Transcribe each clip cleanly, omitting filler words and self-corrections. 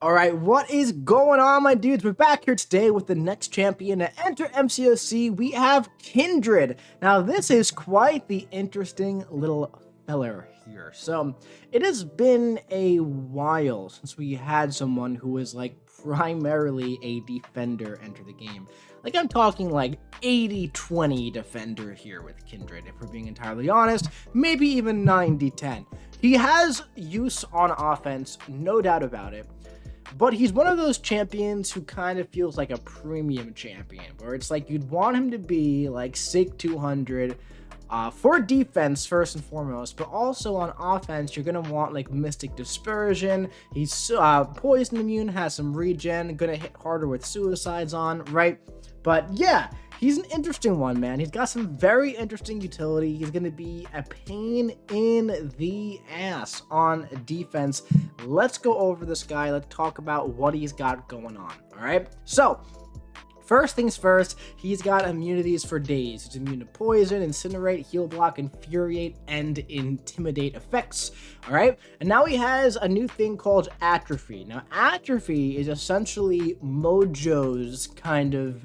All right, what is going on, my dudes? We're back here today with the next champion to enter MCOC. We have Kindred. Now, this is quite the interesting little feller here. So, it has been a while since we had someone who was like primarily a defender enter the game. Like, I'm talking like 80-20 defender here with Kindred, if we're being entirely honest, maybe even 90-10. He has use on offense, no doubt about it. But he's one of those champions who kind of feels like a premium champion, where it's like you'd want him to be like Sig 200 for defense first and foremost, but also on offense, you're going to want like Mystic Dispersion. He's poison immune, has some regen, going to hit harder with suicides on, right? But yeah, he's an interesting one, man. He's got some very interesting utility. He's going to be a pain in the ass on defense. Let's go over this guy. Let's talk about what he's got going on, all right? So, first things first, he's got immunities for days. He's immune to poison, incinerate, heal block, infuriate, and intimidate effects. All right. And now he has a new thing called Atrophy. Now, Atrophy is essentially Mojo's kind of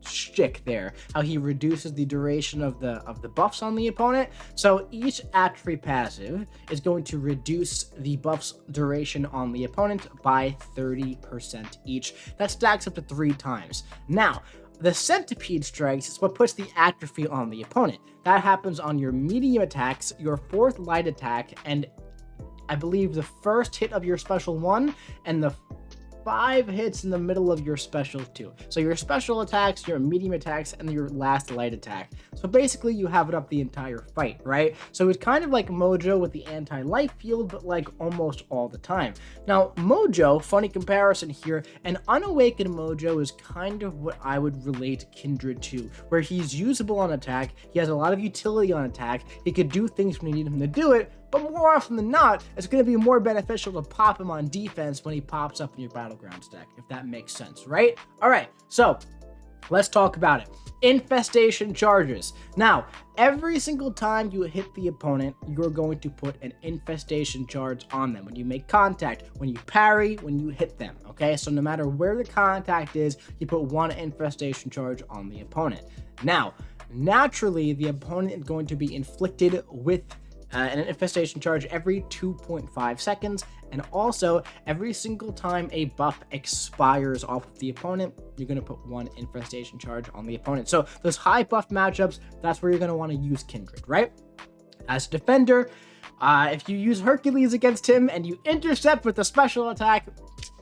shtick there, how he reduces the duration of the buffs on the opponent. So each Atrophy passive is going to reduce the buffs duration on the opponent by 30% each. That stacks up to 3 times. Now, the Centipede strikes is what puts the Atrophy on the opponent. That happens on your medium attacks, your 4th light attack, and I believe the first hit of your special 1 and the 5 hits in the middle of your special 2. So your special attacks, your medium attacks, and your last light attack. So basically you have it up the entire fight, right? So it's kind of like Mojo with the anti-life field, but like almost all the time. Now Mojo, funny comparison here, an unawakened Mojo is kind of what I would relate Kindred to, where he's usable on attack, he has a lot of utility on attack, he could do things when you need him to do it, but more often than not, it's going to be more beneficial to pop him on defense when he pops up in your Battlegrounds deck, if that makes sense, right? All right, so let's talk about it. Infestation charges. Now, every single time you hit the opponent, you're going to put an infestation charge on them. When you make contact, when you parry, when you hit them, okay? So no matter where the contact is, you put 1 infestation charge on the opponent. Now, naturally, the opponent is going to be inflicted with an infestation charge every 2.5 seconds, and also every single time a buff expires off of the opponent, you're going to put 1 infestation charge on the opponent. So those high buff matchups, that's where you're going to want to use Kindred, right? As a defender, if you use Hercules against him and you intercept with a special attack,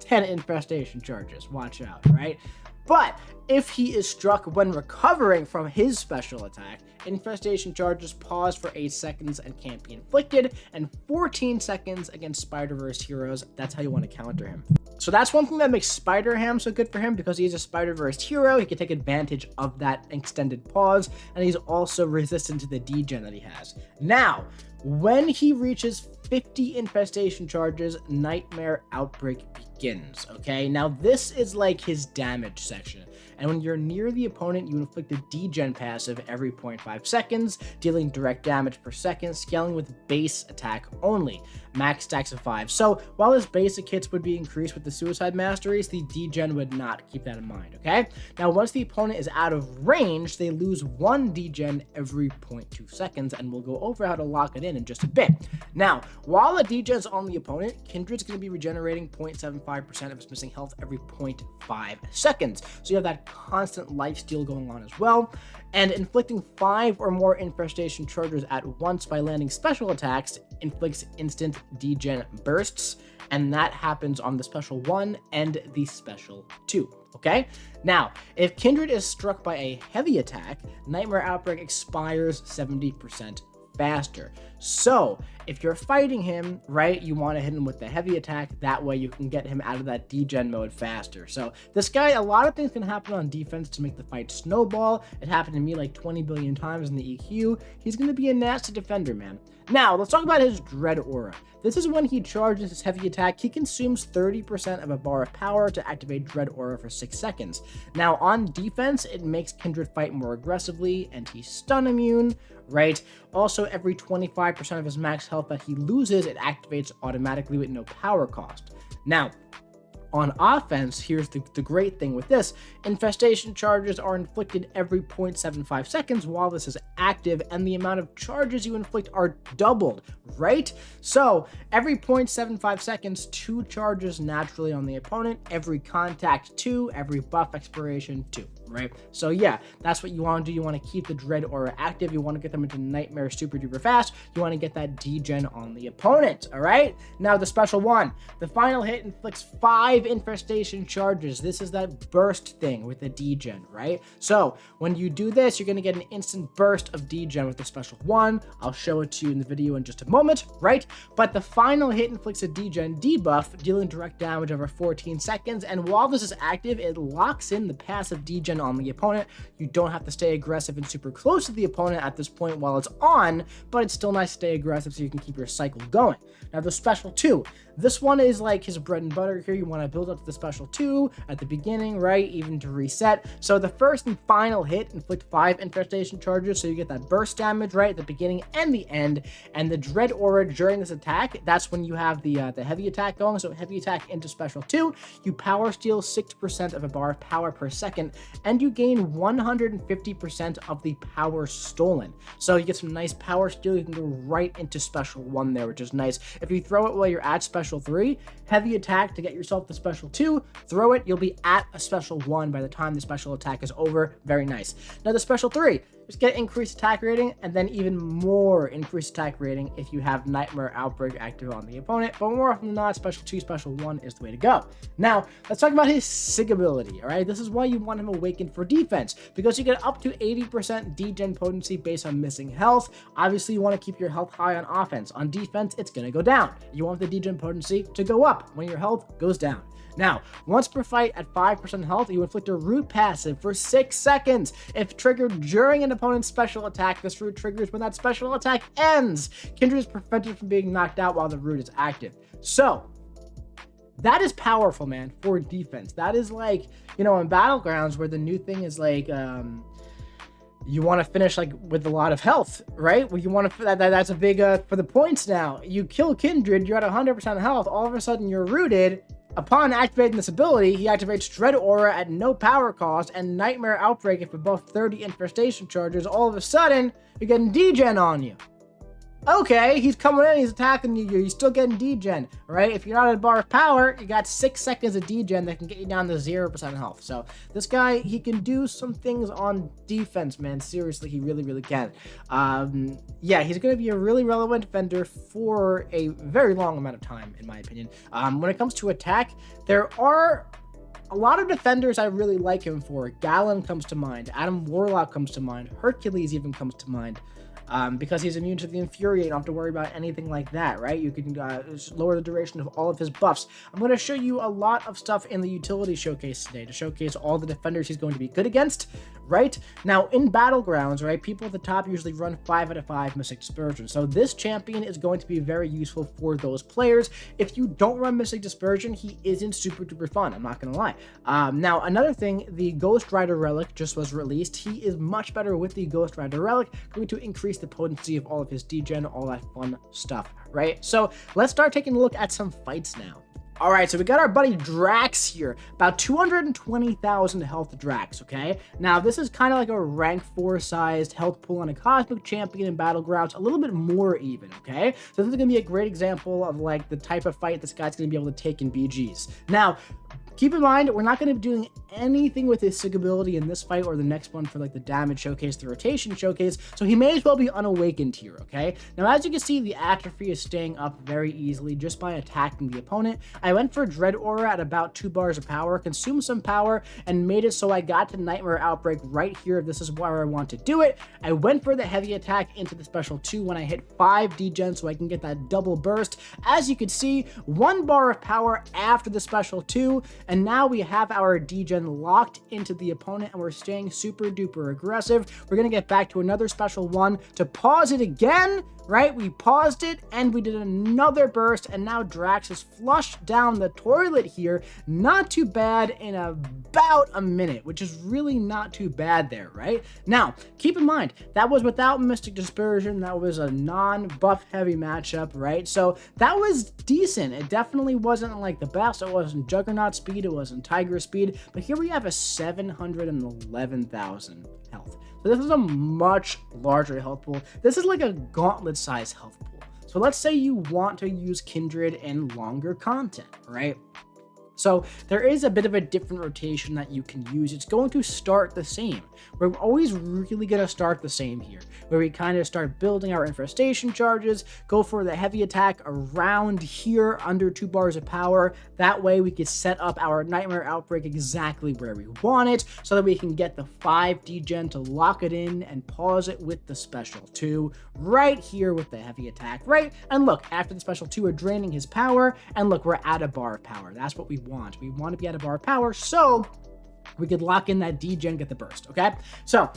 10 infestation charges, watch out, right? But if he is struck when recovering from his special attack, infestation charges pause for 8 seconds and can't be inflicted, and 14 seconds against Spider-Verse heroes. That's how you want to counter him. So that's one thing that makes Spider-Ham so good for him, because he's a Spider-Verse hero. He can take advantage of that extended pause, and he's also resistant to the degen that he has. Now, when he reaches 50 infestation charges, Nightmare Outbreak begins, okay? Now, this is like his damage section. And when you're near the opponent, you inflict a degen passive every 0.5 seconds, dealing direct damage per second, scaling with base attack only. Max stacks of 5. So while his basic hits would be increased with the suicide masteries, the degen would not. Keep that in mind, okay? Now, once the opponent is out of range, they lose 1 degen every 0.2 seconds, and we'll go over how to lock it in just a bit. Now, while the degen's on the opponent, Kindred's going to be regenerating 0.75% of his missing health every 0.5 seconds. So you have that constant lifesteal going on as well, and inflicting 5 or more infestation charges at once by landing special attacks inflicts instant degen bursts, and that happens on the special 1 and the special 2. Okay? Now, if Kindred is struck by a heavy attack, Nightmare Outbreak expires 70% faster. So if you're fighting him, right, you want to hit him with the heavy attack. That way you can get him out of that degen mode faster. So this guy, a lot of things can happen on defense to make the fight snowball. It happened to me like 20 billion times in the EQ. He's going to be a nasty defender, man. Now, let's talk about his Dread Aura. This is when he charges his heavy attack. He consumes 30% of a bar of power to activate Dread Aura for 6 seconds. Now, on defense, it makes Kindred fight more aggressively, and he's stun immune, right? Also, every 25% of his max health that he loses, it activates automatically with no power cost. Now, On offense, here's the great thing with this. Infestation charges are inflicted every 0.75 seconds while this is active, and the amount of charges you inflict are doubled, right? So every 0.75 seconds, 2 charges naturally on the opponent, every contact 2, every buff expiration 2, right? So yeah, that's what you want to do. You want to keep the Dread Aura active. You want to get them into Nightmare super duper fast. You want to get that degen on the opponent, all right? Now the special one. The final hit inflicts 5 infestation charges. This is that burst thing with the degen, right? So when you do this, you're going to get an instant burst of degen with the special one. I'll show it to you in the video in just a moment, right? But the final hit inflicts a degen debuff, dealing direct damage over 14 seconds. And while this is active, it locks in the passive degen on the opponent. You don't have to stay aggressive and super close to the opponent at this point while it's on, but it's still nice to stay aggressive so you can keep your cycle going. Now the special 2. This one is like his bread and butter here. You want to build up to the special 2 at the beginning, right? Even to reset. So the first and final hit inflict 5 infestation charges, so you get that burst damage, right? At the beginning and the end. And the Dread Aura during this attack, that's when you have the heavy attack going. So heavy attack into special 2, you power steal 6% of a bar of power per second, and you gain 150% of the power stolen. So you get some nice power steal. You can go right into special 1 there, which is nice. If you throw it while you're at special 3, heavy attack to get yourself the special 2, throw it, you'll be at a special 1 by the time the special attack is over. Very nice. Now the special 3, just get increased attack rating and then even more increased attack rating if you have Nightmare Outbreak active on the opponent, but more often than not, special 2, special 1 is the way to go. Now, let's talk about his SIG ability, all right? This is why you want him awakened for defense, because you get up to 80% degen potency based on missing health. Obviously, you want to keep your health high on offense. On defense, it's going to go down. You want the degen potency to go up when your health goes down. Now, once per fight at 5% health, you inflict a root passive for 6 seconds. If triggered during an opponent's special attack, this root triggers when that special attack ends. Kindred is prevented from being knocked out while the root is active. So, that is powerful, man, for defense. That is like, you know, in Battlegrounds where the new thing is like, you want to finish like with a lot of health, right? Well, you want to, that's a big, for the points now. You kill Kindred, you're at 100% health, all of a sudden you're rooted. Upon activating this ability, he activates Dread Aura at no power cost and Nightmare Outbreak if above 30 infestation charges. All of a sudden, you're getting degen on you. Okay, he's coming in, he's attacking you, you're still getting degen, right? If you're not at a bar of power, you got 6 seconds of degen that can get you down to 0% health. So this guy, he can do some things on defense, man. Seriously, he really, really can. Yeah, he's going to be a really relevant defender for a very long amount of time, in my opinion. When it comes to attack, there are a lot of defenders I really like him for. Galen comes to mind, Adam Warlock comes to mind, Hercules even comes to mind. Because he's immune to the Infuriate, you don't have to worry about anything like that, right? You can lower the duration of all of his buffs. I'm going to show you a lot of stuff in the utility showcase today to showcase all the defenders he's going to be good against, right? Now, in Battlegrounds, right, people at the top usually run 5 out of 5 Mystic Dispersion. So this champion is going to be very useful for those players. If you don't run Mystic Dispersion, he isn't super duper fun, I'm not going to lie. Now, another thing, the Ghost Rider Relic just was released. He is much better with the Ghost Rider Relic, going to increase the potency of all of his degen, all that fun stuff, right? So let's start taking a look at some fights now. All right, so we got our buddy Drax here, about 220,000 health Drax, okay? Now, this is kind of like a rank 4 sized health pool on a Cosmic Champion in Battlegrounds, a little bit more even, okay? So this is gonna be a great example of like the type of fight this guy's gonna be able to take in BGs. Now, keep in mind, we're not going to be doing anything with his SIG ability in this fight or the next one for like the damage showcase, the rotation showcase, so he may as well be unawakened here, okay? Now, as you can see, the Atrophy is staying up very easily just by attacking the opponent. I went for Dread Aura at about 2 bars of power, consumed some power, and made it so I got to Nightmare Outbreak right here. This is where I want to do it. I went for the heavy attack into the special 2 when I hit 5 degen so I can get that double burst. As you can see, 1 bar of power after the special 2, and now we have our degen locked into the opponent and we're staying super duper aggressive. We're going to get back to another special 1 to pause it again right? We paused it and we did another burst, and now Drax is flushed down the toilet here. Not too bad in about a minute, which is really not too bad there, right? Now, keep in mind, that was without Mystic Dispersion. That was a non-buff heavy matchup, right? So that was decent. It definitely wasn't like the best. It wasn't Juggernaut speed. It wasn't Tiger speed. But here we have a 711,000 health. So this is a much larger health pool. This is like a gauntlet size health pool. So let's say you want to use Kindred in longer content, right? So there is a bit of a different rotation that you can use. It's going to start the same. We're always really going to start the same here, where we kind of start building our infestation charges, go for the heavy attack around here under 2 bars of power. That way we can set up our Nightmare Outbreak exactly where we want it, so that we can get the 5 degen to lock it in and pause it with the special 2 right here with the heavy attack, right? And look, after the special 2 are draining his power, and look, we're at a bar of power. That's what we want. We want to be at a bar of power, so we could lock in that degen, get the burst, okay? So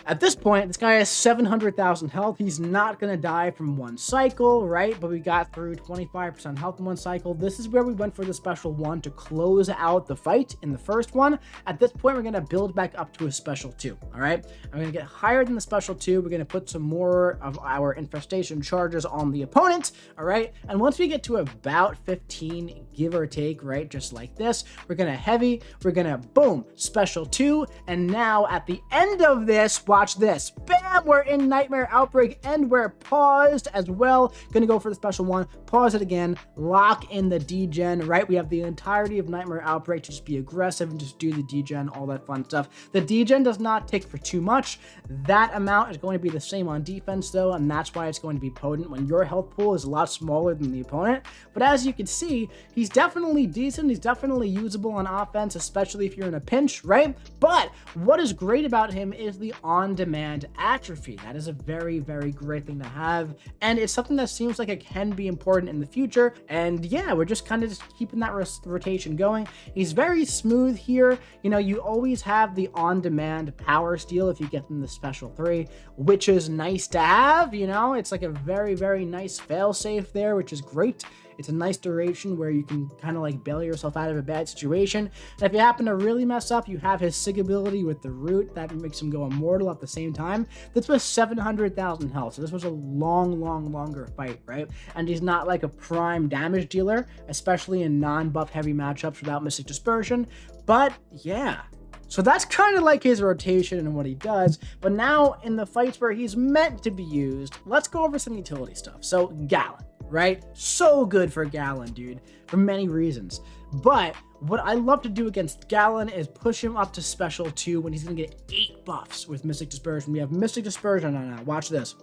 at this point, this guy has 700,000 health. He's not going to die from one cycle, right? But we got through 25% health in one cycle. This is where we went for the special 1 to close out the fight in the first one. At this point, we're going to build back up to a special 2, all right? I'm going to get higher than the special 2. We're going to put some more of our infestation charges on the opponent, all right? And once we get to about 15, give or take, right, just like this, we're going to heavy, we're going to boom, special 2. And now at the end of this, watch this. Bam! We're in Nightmare Outbreak and we're paused as well. Gonna go for the special 1. Pause it again. Lock in the degen, right? We have the entirety of Nightmare Outbreak to just be aggressive and just do the degen, all that fun stuff. The degen does not take for too much. That amount is going to be the same on defense though, and that's why it's going to be potent when your health pool is a lot smaller than the opponent. But as you can see, he's definitely decent. He's definitely usable on offense, especially if you're in a pinch, right? But what is great about him is the on-demand atrophy. That is a very, very great thing to have, and it's something that seems like it can be important in the future. And yeah, we're just kind of just keeping that rotation going. He's very smooth here. You know, you always have the on-demand power steal if you get them the special 3, which is nice to have. You know, it's like a very, very nice fail-safe there, which is great. It's a nice duration where you can kind of like bail yourself out of a bad situation. And if you happen to really mess up, you have his sig ability with the root that makes him go immortal at the same time. This was 700,000 health, so this was a longer fight, right? And he's not like a prime damage dealer, especially in non-buff heavy matchups without Mystic Dispersion. But yeah. So that's kind of like his rotation and what he does. But now in the fights where he's meant to be used, let's go over some utility stuff. So Gallon, right? So good for Gallon, dude, for many reasons. But what I love to do against Gallon is push him up to special 2 when he's going to get 8 buffs with Mystic Dispersion. We have Mystic Dispersion on now. Watch this.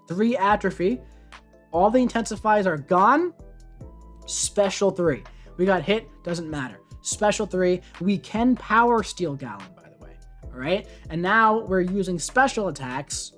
3 Atrophy. All the intensifies are gone. Special 3. We got hit. Doesn't matter. Special 3. We can power steal Gallon, by the way. All right. And now we're using special attacks.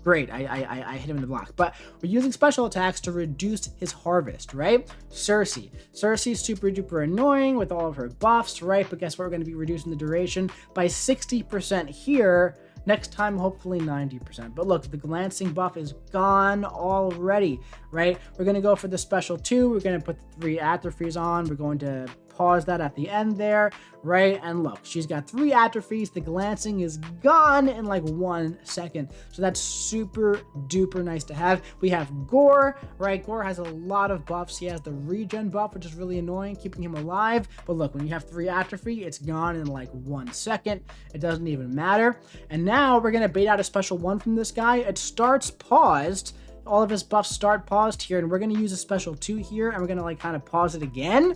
Great, I hit him in the block. But we're using special attacks to reduce his harvest, right? Cersei. Cersei's super duper annoying with all of her buffs, right? But guess what? We're going to be reducing the duration by 60% here. Next time, hopefully 90%. But look, the glancing buff is gone already, right? We're going to go for the special 2. We're going to put the 3 atrophies on. We're going to pause that at the end there, right? And look, she's got 3 atrophies. The glancing is gone in like 1 second. So that's super duper nice to have. We have Gore, right? Gore has a lot of buffs. He has the regen buff, which is really annoying, keeping him alive. But look, when you have 3 atrophy, it's gone in like 1 second. It doesn't even matter. And now we're going to bait out a special 1 from this guy. It starts paused. All of his buffs start paused here, and we're going to use a special 2 here, and we're going to like kind of pause it again,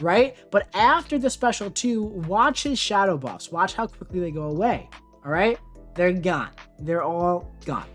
right? But after the special 2, watch his shadow buffs. Watch how quickly they go away, all right? They're gone. They're all gone.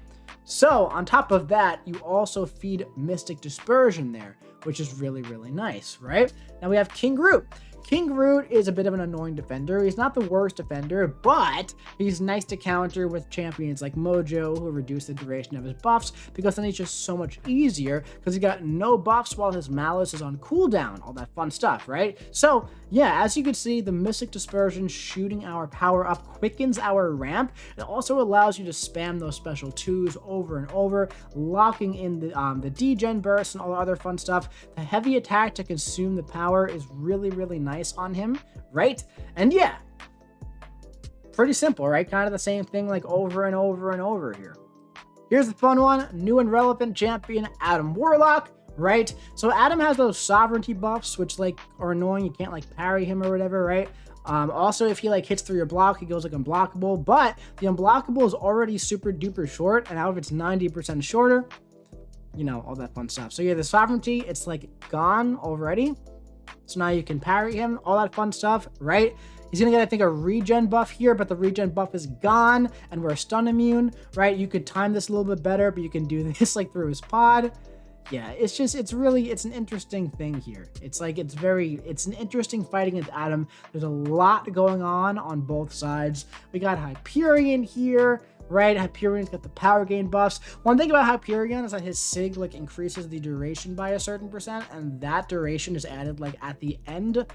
So on top of that, you also feed Mystic Dispersion there, which is really, really nice, right? Now we have King Groot. King Root is a bit of an annoying defender. He's not the worst defender, but he's nice to counter with champions like Mojo, who reduce the duration of his buffs, because then he's just so much easier, because he got no buffs while his Malice is on cooldown, all that fun stuff, right? So, yeah, as you can see, the Mystic Dispersion shooting our power up quickens our ramp. It also allows you to spam those special 2s over and over, locking in the degen burst and all the other fun stuff. The heavy attack to consume the power is really, really nice on him, right? And yeah, pretty simple, right? Kind of the same thing like over and over and over here. Here's the fun one, new and relevant champion, Adam Warlock, right? So Adam has those sovereignty buffs, which like are annoying. You can't like parry him or whatever, right? Also, if he like hits through your block, he goes like unblockable, but the unblockable is already super duper short, and now if it's 90% shorter, you know, all that fun stuff. So yeah, the sovereignty, it's like gone already. So now you can parry him, all that fun stuff, right? He's gonna get, I think, a regen buff here, but the regen buff is gone, and we're stun immune, right? You could time this a little bit better, but you can do this like through his pod. Yeah, it's an interesting thing here. It's an interesting fight against Adam. There's a lot going on both sides. We got Hyperion here, right? Hyperion's got the power gain buffs. One thing about Hyperion is that his sig like increases the duration by a certain percent, and that duration is added like at the end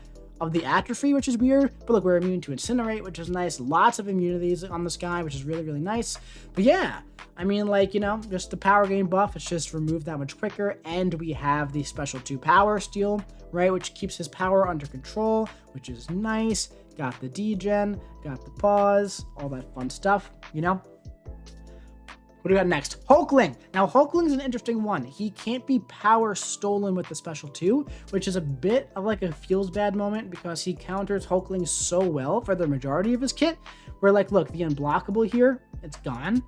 of the Atrophy, which is weird. But look, we're immune to Incinerate, which is nice. Lots of immunities on this guy, which is really, really nice. But yeah, I mean, like, you know, just the power gain buff, it's just removed that much quicker. And we have the special 2 power steal, right? Which keeps his power under control, which is nice. Got the degen, got the pause, all that fun stuff, you know? What do we got next? Hulkling. Now, Hulkling's an interesting one. He can't be power stolen with the special 2, which is a bit of like a feels bad moment because he counters Hulkling so well for the majority of his kit. Where like, look, the unblockable here, it's gone.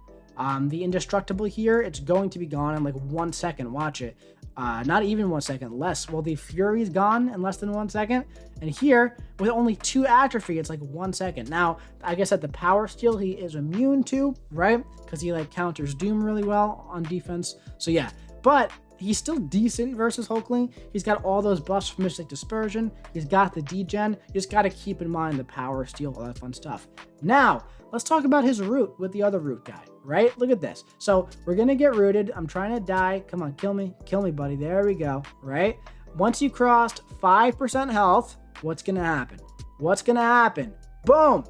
The indestructible here, it's going to be gone in like 1 second. Watch it. Not even 1 second, less. Well, the Fury's gone in less than 1 second. And here, with only 2 Atrophy, it's like 1 second. Now, I guess at the power steal, he is immune to, right? Because he like counters Doom really well on defense. So yeah, but he's still decent versus Hulkling. He's got all those buffs from Mystic Dispersion. He's got the degen. You just got to keep in mind the power steal, all that fun stuff. Now, let's talk about his root with the other root guy, right? Look at this. So we're going to get rooted. I'm trying to die. Come on, kill me, buddy. There we go, right? Once you crossed 5% health, what's going to happen? What's going to happen? Boom.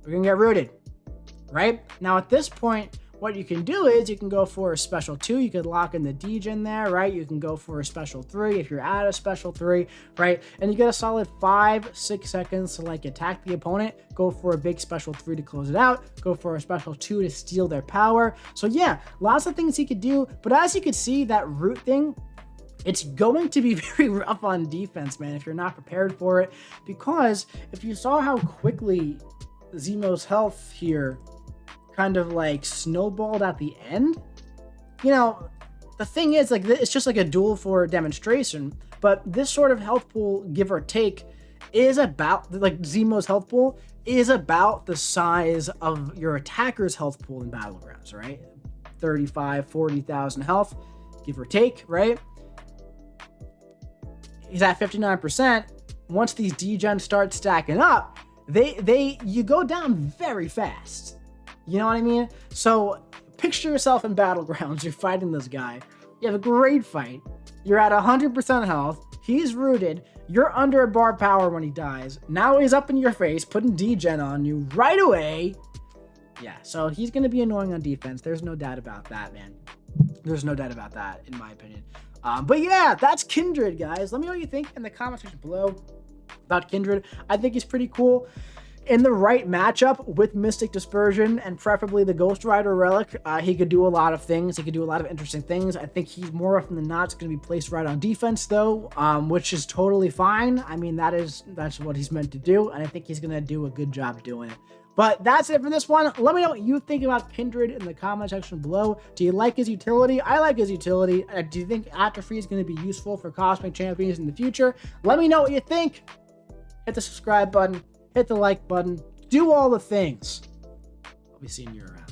We're going to get rooted, right? Now at this point, what you can do is you can go for a special 2. You could lock in the degen there, right? You can go for a special 3 if you're at a special 3, right? And you get a solid 5-6 seconds to like attack the opponent. Go for a big special 3 to close it out. Go for a special 2 to steal their power. So yeah, lots of things he could do. But as you can see, that root thing, it's going to be very rough on defense, man, if you're not prepared for it. Because if you saw how quickly Zemo's health here kind of like snowballed at the end, you know, the thing is like it's just like a duel for demonstration, but this sort of health pool, give or take, is about like Zemo's health pool is about the size of your attacker's health pool in Battlegrounds, right? 35-40,000 health, give or take, right? He's at 59%. Once these degens start stacking up, you go down very fast. You know what I mean? So picture yourself in Battlegrounds. You're fighting this guy. You have a great fight. You're at 100% health. He's rooted. You're under a bar power when he dies. Now he's up in your face, putting degen on you right away. Yeah, so he's going to be annoying on defense. There's no doubt about that, man. There's no doubt about that, in my opinion. But yeah, that's Kindred, guys. Let me know what you think in the comment section below about Kindred. I think he's pretty cool. In the right matchup with Mystic Dispersion and preferably the Ghost Rider Relic, he could do a lot of things. He could do a lot of interesting things. I think he's more often than not going to be placed right on defense, though, which is totally fine. I mean, that's what he's meant to do, and I think he's going to do a good job doing it. But that's it for this one. Let me know what you think about Kindred in the comment section below. Do you like his utility? I like his utility. Do you think Atrophy is going to be useful for Cosmic Champions in the future? Let me know what you think. Hit the subscribe button. Hit the like button. Do all the things. I'll be seeing you around.